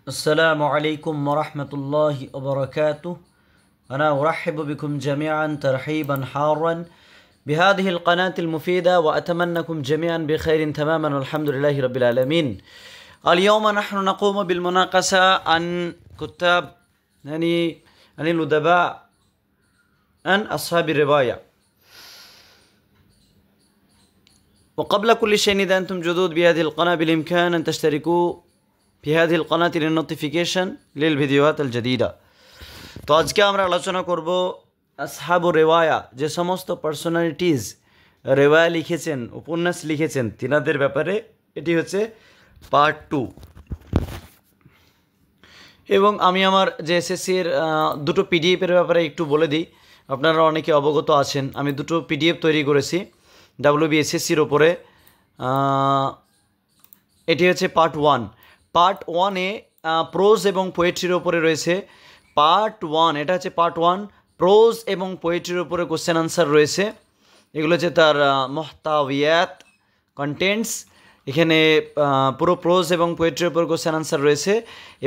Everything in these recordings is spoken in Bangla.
السلام عليكم ورحمة الله وبركاته. أنا أرحب بكم جميعا ترحيبا حارا بهذه القناة المفيدة، وأتمنىكم جميعا بخير تماما والحمد لله رب العالمين. اليوم نحن نقوم بالمناقشة عن كتاب عن الأدباء، عن أصحاب الرواية. وقبل كل شيء إذا أنتم جدد بهذه القناة بالإمكان أن تشتركوا في هذه القناة للنوتيفيكيشن للفيديوهات الجديدة. তো আজকে আমরা আলোচনা করব আসহাবুর রেওয়ায়া, যে সমস্ত পার্সোনালিটিজ রেওয়ায়া লিখেছেন, উপন্যাস লিখেছেন, তিনাদের ব্যাপারে। এটি হচ্ছে পার্ট 2। এবং আমি আমার যে এসএসসির দুটো পিডিএফের ব্যাপারে একটু বলে দিই, আপনারা অনেকে অবগত আছেন। আমি দুটো পিডিএফ তৈরি করেছি ডাব্লিউবিএসএসসির ওপরে। এটি হচ্ছে পার্ট 1। পার্ট 1-এ প্রোজ এবং পোয়েট্রির ওপরে রয়েছে। পার্ট 1, এটা হচ্ছে পার্ট 1, প্রোজ এবং পোয়েট্রির ওপরে কোশ্চেন আনসার রয়েছে। এগুলো হচ্ছে তার মুহতাওয়াত, কন্টেন্টস। এখানে পুরো প্রোজ এবং পোয়েট্রির ওপর কোশ্চেন আনসার রয়েছে।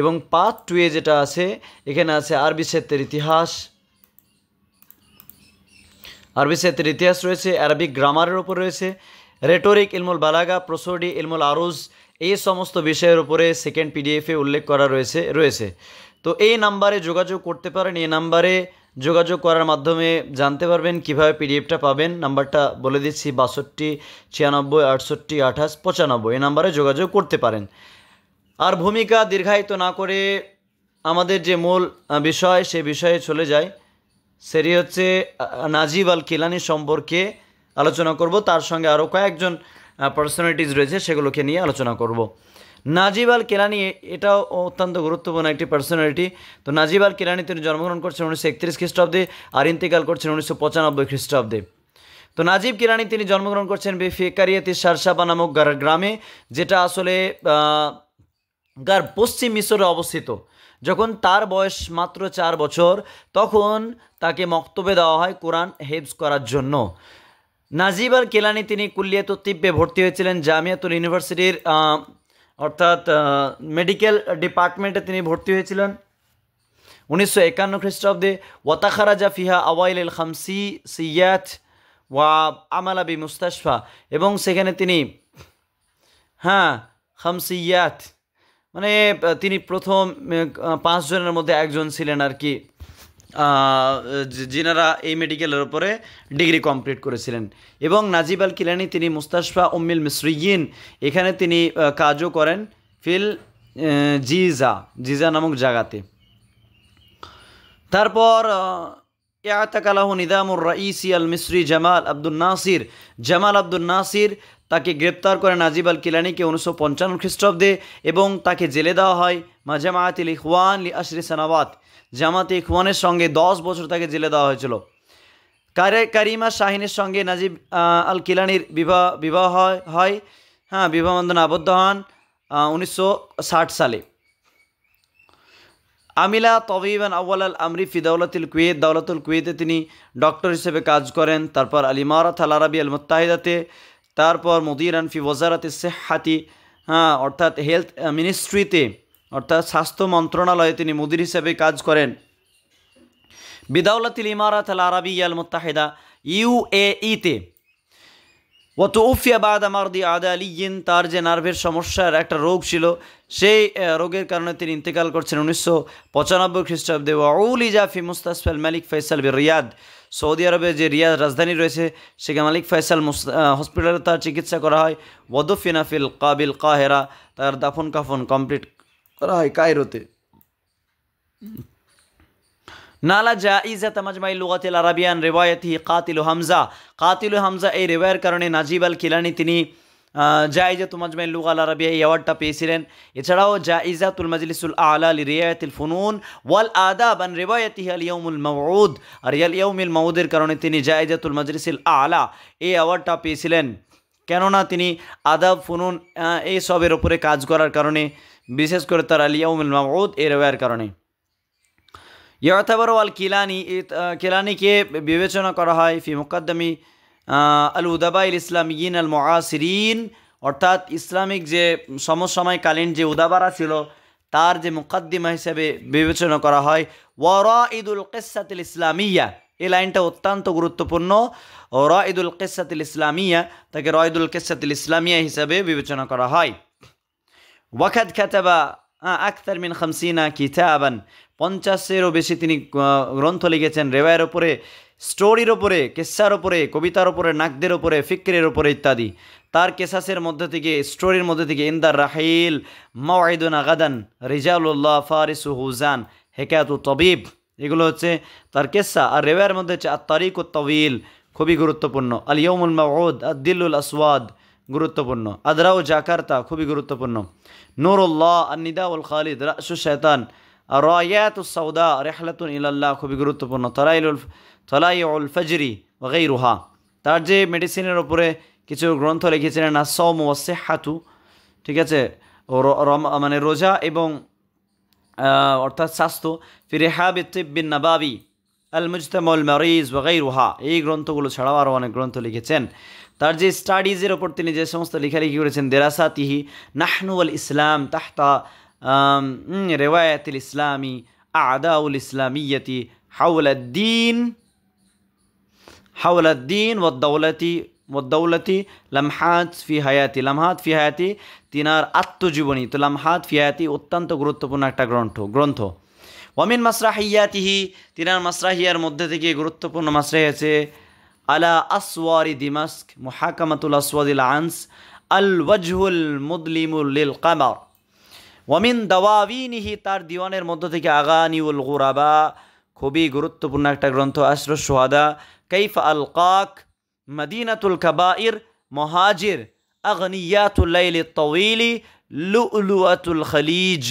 এবং পার্ট 2-এ যেটা আছে, এখানে আছে আরবি সাহিত্যের ইতিহাস, রয়েছে, আরবিক গ্রামারের ওপর রয়েছে, রেটোরিক, ইলমুল বালাগা, প্রসোডি, ইলমুল আরুজ, এই সমস্ত বিষয়ের উপরে সেকেন্ড পিডিএফে উল্লেখ করা রয়েছে। তো এই নাম্বারে যোগাযোগ করতে পারেন। এই নাম্বারে যোগাযোগ করার মাধ্যমে জানতে পারবেন কিভাবে পিডিএফটা পাবেন। নাম্বারটা বলে দিচ্ছি, 62 96 68 28 95। এই নাম্বারে যোগাযোগ করতে পারেন। আর ভূমিকা দীর্ঘায়িত না করে আমাদের যে মূল বিষয়, সে বিষয়ে চলে যায়। সেটি হচ্ছে নাজিব আল কিলানি সম্পর্কে আলোচনা করব। তার সঙ্গে আরও কয়েকজন পার্সোনালিটিস রয়েছে, সেগুলোকে নিয়ে আলোচনা করব। নাজিব আল কিলানি এটাও অত্যন্ত গুরুত্বপূর্ণ একটি পার্সোনালিটি। তো নাজিব আল কিলানি তিনি জন্মগ্রহণ করছেন 1931 খ্রিস্টাব্দে আর ইন্তেকাল করছেন 1995 খ্রিস্টাব্দে। তো নাজিব কিলানি তিনি জন্মগ্রহণ করছেন বেফিকারিয়াতি সারসাবা নামক গ্রামে, যেটা আসলে পশ্চিম মিশরে অবস্থিত। যখন তার বয়স মাত্র 4 বছর, তখন তাকে মক্তবে দেওয়া হয় কোরআন হেফজ করার জন্য। নাজিব আল কিলানি তিনি কুল্লিয়াতুত তিব্বে ভর্তি হয়েছিলেন, জামিয়াতুল ইউনিভার্সিটির অর্থাৎ মেডিকেল ডিপার্টমেন্টে তিনি ভর্তি হয়েছিলেন 1951 খ্রিস্টাব্দে। ওয়াতাখারাজা ফিহা আওয়াইল খামসি সিয়াত ওয়া আমালা বি মুস্তাশফা, এবং সেখানে তিনি খামসিয়াত মানে তিনি প্রথম 5 জনের মধ্যে একজন ছিলেন আর কি, যিনারা এই মেডিকেলের উপরে ডিগ্রি কমপ্লিট করেছিলেন। এবং নাজিব আল কিলানি তিনি মুস্তাশফা উম্মিল মিসরিয়িন, এখানে তিনি কাজও করেন ফিল জিজা নামক জায়গাতে। তারপর ইয়াতাকালাহু নিজামুর রাইসি আল মিসরি জামাল আব্দুল নাসির তাকে গ্রেপ্তার করে নাজিব আল কিলানিকে 1955 খ্রিস্টাব্দে, এবং তাকে জেলে দেওয়া হয় জামায়াতুল ইখওয়ান লি আশরি সানাওয়াত। জামাতে ইখওয়ানের সঙ্গে 10 বছর তাকে জেলে দেওয়া হয়েছিল। কারিমা শাহিনের সঙ্গে নাজিব আল কিলানির বিবাহ হয়। বিবাহ বন্ধনে আবদ্ধ হন 1960 সালে। আমিলা তবিবান আউয়াল আল আমরি ফি দাওলাতুল কুয়েতে তিনি ডক্টর হিসেবে কাজ করেন। তারপর আল ইমারাত আল আরবি আল মুত্তাহিদাতে, তারপর মুদিরান ফি ওয়াজারাত সিহহাতি, অর্থাৎ হেলথ মিনিস্ট্রিতে, অর্থাৎ স্বাস্থ্য মন্ত্রণালয়ে তিনি মুদির হিসেবে কাজ করেন। বিদাওলাতিল ইমারাত আল আরবিয়া আল মুত্তাহিদা, UAE-তে। ওয়াতুফিয়া বাদা মারদি আদালিয়িন, তার যে নার্ভের সমস্যার একটা রোগ ছিল, সেই রোগের কারণে তিনি ইন্তেকাল করছেন 1995 খ্রিস্টাব্দে। ওয়াউলিজা ফি মুস্তাশফা আল মালিক ফয়সাল রিয়াদ, সৌদি আরবে যে রিয়াদ রাজধানী রয়েছে, সেখানে মালিক ফয়সাল হসপিটালে তার চিকিৎসা করা হয়। ওয়াদুফিনা ফিল কাহেরা, তার দাফন কাফন কমপ্লিট করা হয় কায়রোতে। নালা জাইজাত মাজমাই লুগাতিল আরাবিয়ান রিওয়ায়াতি কাতিলু হামজা, এই রিওয়ায়ার কারণে নাজিব আল কিলানি তিনি জাইজাতুল মাজমাই লুগাল আরাবিয়া এই অ্যাওয়ার্ডটা পেয়েছিলেন। এছাড়াও জাইজাতুল মাজলিসুল আলা লিরিয়ায়াতিল ফুনুন ওয়াল আদাব আন রিওয়ায়াতিহি আল ইয়াউমুল মাউউদ, আর আল ইয়াউমুল মাউউদের কারণে তিনি জাইজাতুল মাজলিসিল আলা এই অ্যাওয়ার্ডটা পেয়েছিলেন। কেননা তিনি আদাব, ফুনুন এই সবের উপরে কাজ করার কারণে, বিশেষ করে তার আল ইয়াউমুল মাউউদ এই রিওয়ায়ার কারণে। ইউতাবারু আল কিলানিকে বিবেচনা করা হয় ফি মুকাদ্দামি আল উদাবাইল ইসলামিয়িন আল মুআসিরিন, অর্থাৎ ইসলামিক যে সমসাময়িককালীন যে উদাবারা ছিল তার যে মুকাদ্দিমা হিসেবে বিবেচনা করা হয় ওয়ারাইদুল কিসসাতিল ইসলামিয়া, এই লাইনটা অত্যন্ত গুরুত্বপূর্ণ। ওয়ারাইদুল কিসসাতিল ইসলামিয়া, তাকে রাইদুল কিসসাতিল ইসলামিয়া হিসেবে বিবেচনা করা হয়। ওয়াকাদ কাতাবা আকতার মিন 50 কিতাবান, 50-এরও বেশি তিনি গ্রন্থ লিখেছেন রেওয়ায়ের উপরে, স্টোরির উপরে, কিস্সার উপরে, কবিতার উপরে, নাকদের উপরে, ফিক্রের উপরে ইত্যাদি। তার কেসাসের মধ্যে থেকে, স্টোরির মধ্যে থেকে ইন্দার রাহিল, মাওয়াইদুনা গাদান, রিজালুল্লাহ, ফারিসু হুজান, হেকায়াতু তবিব, এগুলো হচ্ছে তার কেসা। আর রেওয়ায়ের মধ্যে হচ্ছে আত-তারিকুত তাওয়িল, খুবই গুরুত্বপূর্ণ। আল ইয়াউমুল মাউউদ, আদ-দিল্লুল আসওয়াদ, গুরুত্বপূর্ণ। আদরাউ জাকার্তা, খুবই গুরুত্বপূর্ণ। নূরুল্লাহ, আন-নিদা উল খালিদ, রাসু শায়তান, আর রায়াতুস সাউদা, রিহলাতুন ইলাল্লাহ, খুবই গুরুত্বপূর্ণ। তালাইউল ফজরি ওয়া গায়রুহা। তার যে মেডিসিনের উপরে কিছু গ্রন্থ লিখেছিলেন, আস-সাওম ওয়াস সিহহাতু, ঠিক আছে, মানে রোজা এবং অর্থাৎ স্বাস্থ্য, ফি রিহাবিত তিব্বিন নাবাবি, আল মুজতামাউল মারিজ ওয়া গায়রুহা, এই গ্রন্থগুলো ছাড়াও আরও অনেক গ্রন্থ লিখেছেন। তার যে স্টাডিজের ওপর তিনি যে সমস্ত লেখালেখি করেছেন, দেরাসাতিহি নাহনু ওয়াল ইসলাম তাহতা রিওয়ায়াতিল ইসলামি, আদাউল ইসলামিয়্যাতি, হাওলাদ্দিন ওয়াদ-দাওলাতি, লামহাত ফি হায়াতি, তিনার আত্মজীবনী। তো লামহাত ফি হায়াতি অত্যন্ত গুরুত্বপূর্ণ একটা গ্রন্থ। ওয়ামিন মাসরাহিয়াতিহি, তিনার মাসরাহিয়ার মধ্যে থেকে গুরুত্বপূর্ণ মাসরাহি আছে আলা আসওয়ারি দিমাস্ক, মুহাকামাতুল আসওয়াদিল আনস, আল ওয়াজহুল মুদলিমুল লিল কামার। ওয়ামিন দাওয়াবিনিহি, তার দিওয়ানের মধ্য থেকে আগানিউল গুরাবা, খুবই গুরুত্বপূর্ণ একটা গ্রন্থ। আশরুশ শুহাদা, কাইফা আলকাক, মদিনাতুল কাবাইর, মুহাজির, আগনিয়াতুল লাইলিত তাওয়িলি, লুলুআতুল খলিজ,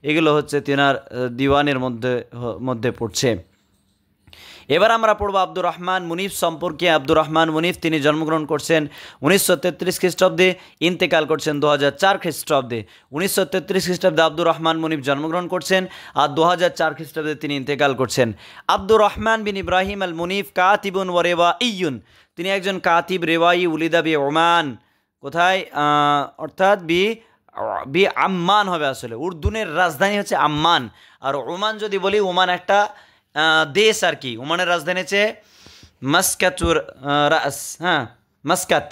এগুলো হচ্ছে তিনার দিওয়ানের মধ্যে পড়ছে। এবার আমরা পড়ব আব্দুর রহমান মুনিফ সম্পর্কে। আব্দুর রহমান মুনিফ তিনি জন্মগ্রহণ করছেন 1933 খ্রিস্টাব্দে, ইন্তেকাল করছেন 2004 খ্রিস্টাব্দে। 1933 খ্রিস্টাব্দে আব্দুর রহমান মুনিফ জন্মগ্রহণ করছেন আর 2004 খ্রিস্টাব্দে তিনি ইন্তেকাল করছেন। আব্দুর রহমান বিন ইব্রাহিম আল মুনিফ কাতিবুন ওয়া রেওয়াইয়ুন, তিনি একজন কাতিব, রেওয়াই, উলিদা বি ওমান, কোথায় অর্থাৎ বি আম্মান হবে, আসলে উর্দুনের রাজধানী হচ্ছে আম্মান। আর ওমান যদি বলি, ওমান একটা দেশ আর কি। ওমানের রাজধানী হচ্ছে মাসকাতুর রাস, হ্যাঁ মাসকাত।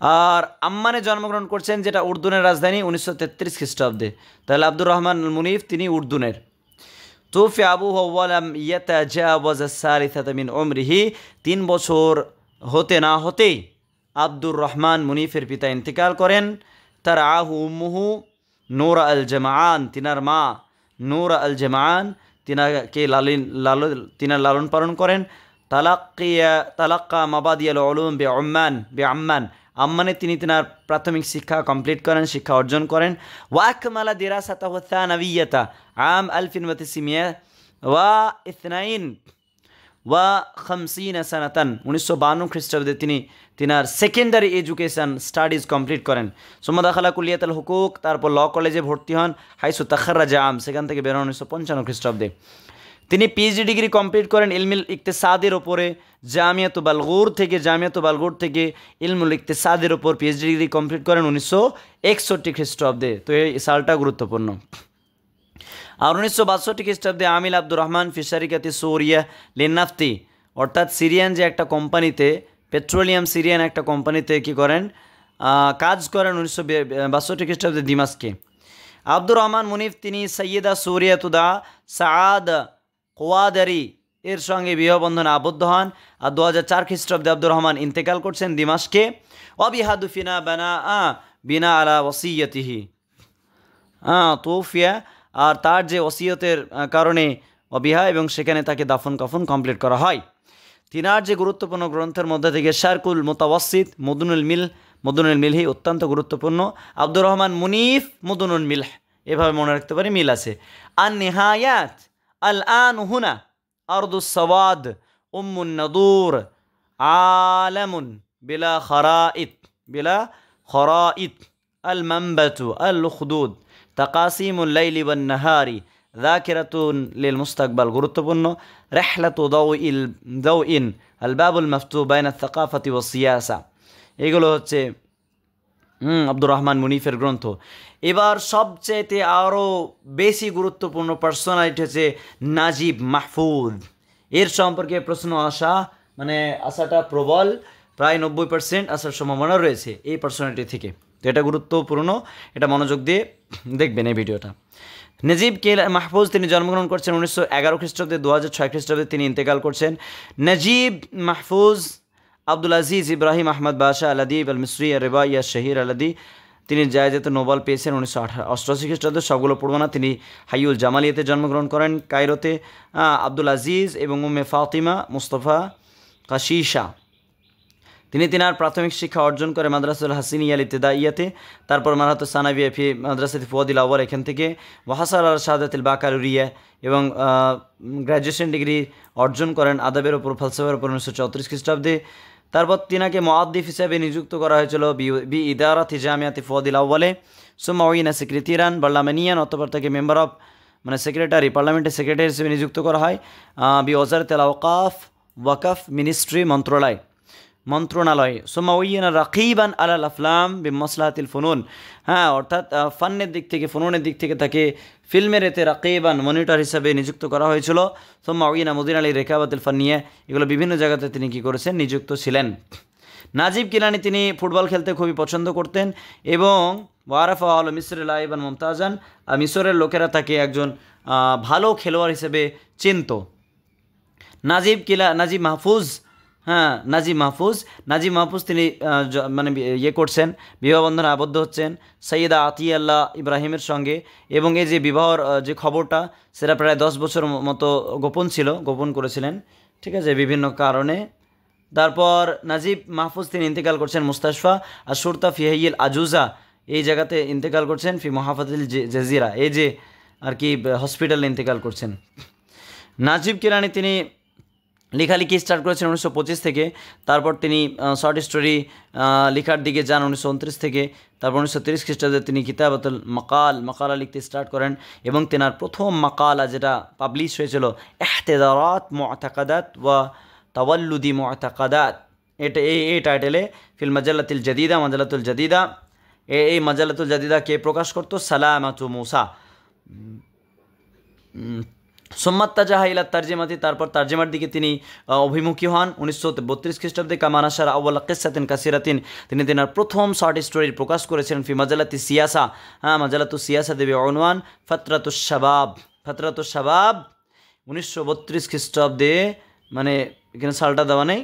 আর আম্মানে জন্মগ্রহণ করছেন, যেটা উর্দুনের রাজধানী, 1933 খ্রিস্টাব্দে। তাহলে আব্দুর রহমান মুনিফ তিনি উর্দুনের। তুফি আবুহু ওয়া লাম ইয়াতাজাওয়াজ আস-সালিসাতা মিন উমরিহি, 3 বছর হতে না হতেই আব্দুর রহমান মুনিফের পিতা ইন্তেকাল করেন। তার আহু উম্মুহু নূরা আল জামাআন, তিনার মা নূরা আল জামাআন তিনাকে তিনার লালন পালন করেন। তালাক্কা মাবাদিয়াল উলুম আম্মান, আম্মানে তিনি তিনার প্রাথমিক শিক্ষা কমপ্লিট করেন, শিক্ষা অর্জন করেন। ওয়াকমালা দিরাসাতাহু থানাবিয়াতা আম 1952 সানাতান, 1952 খ্রিস্টাব্দে তিনি তিনার সেকেন্ডারি এডুকেশন স্টাডিজ কমপ্লিট করেন। সুম্মা দাখালা কুলিয়াতুল হুকুক, তারপর ল কলেজে ভর্তি হন। হাইসু তাখাররাজা আম, সেখান থেকে বের হন 1955 খ্রিস্টাব্দে। তিনি পিএইচডি ডিগ্রি কমপ্লিট করেন ইলমুল ইকতিসাদের ওপরে, জামিয়াতু বালগুর থেকে ইলমুল ইকতিসাদের ওপর পিএইচডি ডিগ্রি কমপ্লিট করেন 1961 খ্রিস্টাব্দে। তো এই সালটা গুরুত্বপূর্ণ। আর 1962 খ্রিস্টাব্দে আমিল আব্দুর রহমান ফিশারিকাতি সুরিয়া লিনাফতি, অর্থাৎ সিরিয়ান যে একটা কোম্পানিতে, পেট্রোলিয়াম সিরিয়ান একটা কোম্পানিতে কি করেন, কাজ করেন 1962 খ্রিস্টাব্দে দিমাস্কে। আব্দুর রহমান মুনিফ তিনি সৈয়দা সুরিয়াতুদা সাআদ কোয়াদারি এর সঙ্গে বিবাহবন্ধনে আবদ্ধ হন। আর 2004 খ্রিস্টাব্দে আব্দুর রহমান ইন্তেকাল করছেন দিমাস্কে। অবিহাদু ফিনা বিনা আলা ওসিয়তিহি তুফিয়া, আর তার যে ওসিয়তের কারণে অবিহা, এবং সেখানে তাকে দাফন কাফন কমপ্লিট করা হয়। তিনার যে গুরুত্বপূর্ণ গ্রন্থের মধ্যে থেকে শারকুল মুতাওয়াসিত, মুদুনুল মিলহি অত্যন্ত গুরুত্বপূর্ণ। আব্দুর রহমান মুনিফ মুদুনুল মিলহ, এভাবে মনে রাখতে পারি, মিল আছে। আন নিহায়াত, আল আন হুনা, আরদুস সাওয়াদ, উম্মুন নাদুর, আলামুন বিলা খরাইত, আল মানবাতু, আল খুদুদ, তাকাসিমুল লাইলি ওয়ান নাহারি, যাকিরাতুন লিল মুস্তাকবাল, গুরুত্বপূর্ণ। রিহলাতু দাওইন, আল বাবুল মাফতু বাইনা আস-সাকাফাতি ওয়াস সিয়াসা, এগুলো হচ্ছে আব্দুর রহমান মুনিফের গ্রন্থ। এবার সবচেয়ে আরও বেশি গুরুত্বপূর্ণ পার্সোনালিটি হচ্ছে নাজিব মাহফুজ। এর সম্পর্কে প্রশ্ন আসাটা প্রবল, প্রায় 90% আসার সম্ভাবনা রয়েছে এই পার্সোনালিটি থেকে। তো এটা গুরুত্বপূর্ণ, এটা মনোযোগ দিয়ে দেখবেন এই ভিডিওটা। নাজিব মাহফুজ তিনি জন্মগ্রহণ করছেন 1911 খ্রিস্টাব্দে, 2006 খ্রিস্টাব্দে তিনি ইন্তেকাল করছেন। নাজিব মাহফুজ আব্দুল আজিজ ইব্রাহিম আহমদ বাদশাহ আল আদিব আল মিসরি রেবাই শহীর আলাদি, তিনি জায়েজাতে নোবেল পেয়েছেন 1988 খ্রিস্টাব্দে। সবগুলো পড়ব না। তিনি হাইউল জামালিয়াতে জন্মগ্রহণ করেন কায়রোতে। আব্দুল আজিজ এবং উম্মে ফাতিমা মুস্তফা কাশিশা, তিনি তিনার প্রাথমিক শিক্ষা অর্জন করে মাদ্রাসাতুল হাসিনিয়া আল ইবতিদাইয়াতে, তারপর মারাহাতুস সানাবিয়া ফি মাদ্রাসাতি ফুয়াদিল আউয়াল এখান থেকে, ওয়াহাসাল আল শাহাদাতুল বাকালুরিয়া, এবং গ্র্যাজুয়েশন ডিগ্রি অর্জন করেন আদাবের ওপর ফালসাফার ওপর 1934 খ্রিস্টাব্দে। তারপর তিনাকে মুআদ্দিফ হিসাবে নিযুক্ত করা হয়েছিল বি ইদারাতি জামিয়াতি ফুয়াদিল আউয়ালে, সুম্মা উইনা সেক্রেটারিয়ান বার্লামেনিয়ান, অতঃপর তাকে মেম্বার অফ সেক্রেটারি, পার্লামেন্টের সেক্রেটারি হিসেবে নিযুক্ত করা হয় বি ওয়াজারাতিল আওকাফ ওয়াকাফ মিনিস্ট্রি মন্ত্রণালয়। সুম্মা উইনা রাকিবান আলাল আফলাম বিমাসলাহাতিল ফুনুন, অর্থাৎ ফান্নের দিক থেকে, ফুনুনের দিক থেকে তাকে ফিল্মের এতে রাকিবান মনিটর হিসাবে নিযুক্ত করা হয়েছিল। সুম্মা উইনা মুদির আলী রেখাবাতুল ফান্নিয়া, এগুলো বিভিন্ন জায়গাতে তিনি কী করেছেন, নিযুক্ত ছিলেন। নাজিব কিলানি তিনি ফুটবল খেলতে খুবই পছন্দ করতেন এবং ওয়ারাফা আল মিসর লাইবান মুমতাজান, মিসরের লোকেরা তাকে একজন ভালো খেলোয়াড় হিসেবে চিনত। নাজিব মাহফুজ তিনি করছেন, বিবাহ বন্ধনে আবদ্ধ হচ্ছেন সৈয়দা আতিয়াল্লাহ ইব্রাহিমের সঙ্গে, এবং এই যে বিবাহর যে খবরটা সেটা প্রায় 10 বছর মতো গোপন করেছিলেন, ঠিক আছে, বিভিন্ন কারণে। তারপর নাজিব মাহফুজ তিনি ইন্তেকাল করছেন মুস্তাশফা আর সুরতা ফিহাইল আজুজা, এই জায়গাতে ইন্তেকাল করছেন ফি মুহাফাজাতুল জাজিরা, এই যে আর কি হসপিটালে ইন্তেকাল করছেন। নাজিব কিলানি তিনি লেখালেখি স্টার্ট করেছেন 1925 থেকে, তারপর তিনি শর্ট স্টোরি লেখার দিকে যান 1929 থেকে, তারপর 1930 খ্রিস্টাব্দে তিনি কিতাবাতুল মাকালা লিখতে স্টার্ট করেন, এবং তেনার প্রথম মাকালা যেটা পাবলিশ হয়েছিল ইহতিদারাত মুআতাকাদাত ওয়া তাওয়াল্লুদি মুআতাকাদাত, এই টাইটেলে ফিল মাজালাতুল জাদিদা, এই মাজালাতুল জাদিদা কে প্রকাশ করতো, সালামাতু মুসা। সোম্মাত্তা জাহাইলা তার্জেমাতি, তারপর তার্জেমার দিকে তিনি অভিমুখী হন 1932 খ্রিস্টাব্দে। কামানাসার আউ্বাল কিসাতিন কাসিরাতিন, তিনি তেনার প্রথম শর্ট স্টোরি প্রকাশ করেছেন ফি মাজালাতি সিয়াসা, মাজালাতু সিয়াসা দেবে অনওয়ান ফাতরাতুশ শাবাব 1932 খ্রিস্টাব্দে, এখানে সালটা দেওয়া নেই,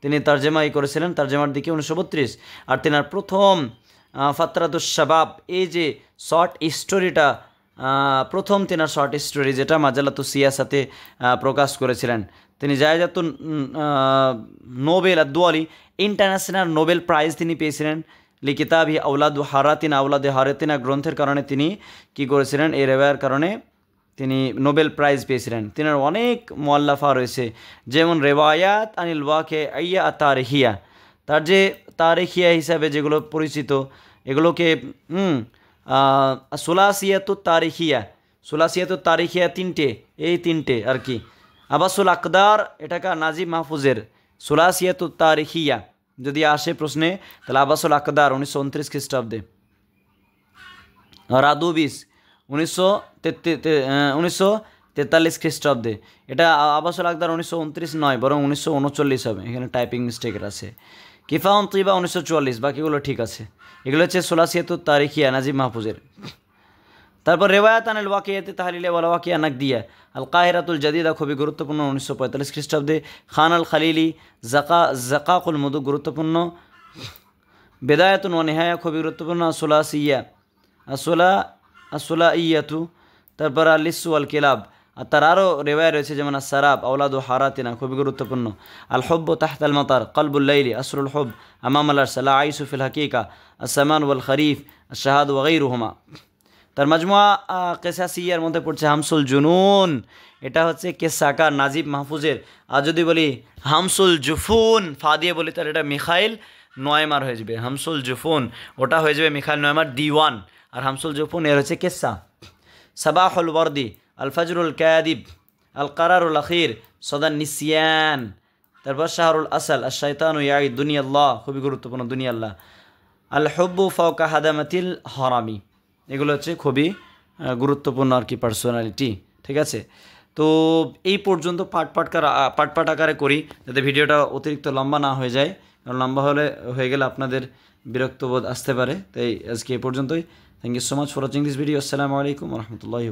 তিনি তার্জেমাই করেছিলেন, তার্জেমার দিকে 1932। আর তেনার প্রথম ফাতরাতুশ শাবাব, এই যে শর্ট স্টোরিটা, প্রথম তেনার শর্ট স্টোরি যেটা মাজালাতু সিয়াসাতে প্রকাশ করেছিলেন। তিনি জায়েজাতুন নোবেল আদওয়ালি, ইন্টারন্যাশনাল নোবেল প্রাইজ তিনি পেয়েছিলেন লিকিতাবি আউলাদু হারাতিনা গ্রন্থের কারণে তিনি কি করেছিলেন, এই রেওয়ায়ের কারণে তিনি নোবেল প্রাইজ পেয়েছিলেন। তিনার অনেক মুআল্লাফা রয়েছে, যেমন রেওয়ায়াত আনিল ওয়াকিয়া তারিখিয়া, তার যে তারিখিয়া হিসাবে যেগুলো পরিচিত, এগুলোকে সুলাসিয়াতুত তারিখিয়া তিনটে আর কি। আবাসুল আকদার, এটাকে নাজিব মাহফুজের সুলাসিয়াতুত তারিখিয়া যদি আসে প্রশ্নে, তাহলে আবাসুল আকদার 1929 খ্রিস্টাব্দে। রাদুবিস 1943 খ্রিস্টাব্দে। এটা আবাসুল আকদার 1929 নয়, বরং 1939 হবে, এখানে টাইপিং মিস্টেকের আছে। কিফাউন তিবা 1944, বাকিগুলো ঠিক আছে। এগুলো হচ্ছে সুলাসিয়াতুত তারিখিয়া নাজিব মাহফুজের। তারপর রেওয়ায়াত আনিল ওয়াকিয়াতি তাহলিলে ওয়াল ওয়াকিয়া নাকদিয়া আল কাহিরাতুল জাদিদা, খুবই গুরুত্বপূর্ণ 1945 খ্রিস্টাব্দে। খান আল খালিলি জাকাকুল মুদু, গুরুত্বপূর্ণ। বেদায়াতুন ওয়া নিহায়া, খুবই গুরুত্বপূর্ণ। আসুলাইয়াতু, তারপর আলিসু আল কিলাব, আর তার আরও রেওয়ায় রয়েছে, যেমন সারাব আউলাদু হারাতিনা, খুবই গুরুত্বপূর্ণ। আল হুব্বু তাহতাল মাতার, কলবুল লাইলি, আসরুল হুব, আমাম আল আরসালা, আইসু ফিল হাকিকা, আসসামান ওয়াল খরিফ, আশহাদ ওয়া গায়রুহুমা। তার মাজমুয়া কেসাসিয়ার মধ্যে পড়ছে হামসুল জুনুন, এটা হচ্ছে কেসাকার নাজিব মাহফুজের। আর যদি বলি হামসুল জুফুন ফা দিয়ে বলি, তার এটা মিখাইল নয়মার হয়ে যাবে। হামসুল জুফুন ওটা হয়ে যাবে মিখাইল নয়মার দিওয়ান, আর হামসুল জুফুন এর হচ্ছে কেসা। সাবাহুল ওয়ার্দি, আল ফজরুল কাদিব, আল কারারুল আখির, সদান নিসিয়ান। তারপর শাহরুল আসাল, আর শয়তানু ইয়াঈদ দুনিয়াল্লাহ, খুবই গুরুত্বপূর্ণ দুনিয়াল্লাহ। আল হব্বু ফাওকা হাদামাতিল হরামি, এগুলো হচ্ছে খুবই গুরুত্বপূর্ণ আর কি পার্সোনালিটি। ঠিক আছে, তো এই পর্যন্ত পাট আকারে করি, যাতে ভিডিওটা অতিরিক্ত লম্বা না হয়ে যায়, কারণ লম্বা হয়ে গেলে আপনাদের বিরক্তবোধ আসতে পারে। তাই আজকে এই পর্যন্তই। Thank you so much for watching this video. আসসালামু আলাইকুম রহমতুল্লাহি।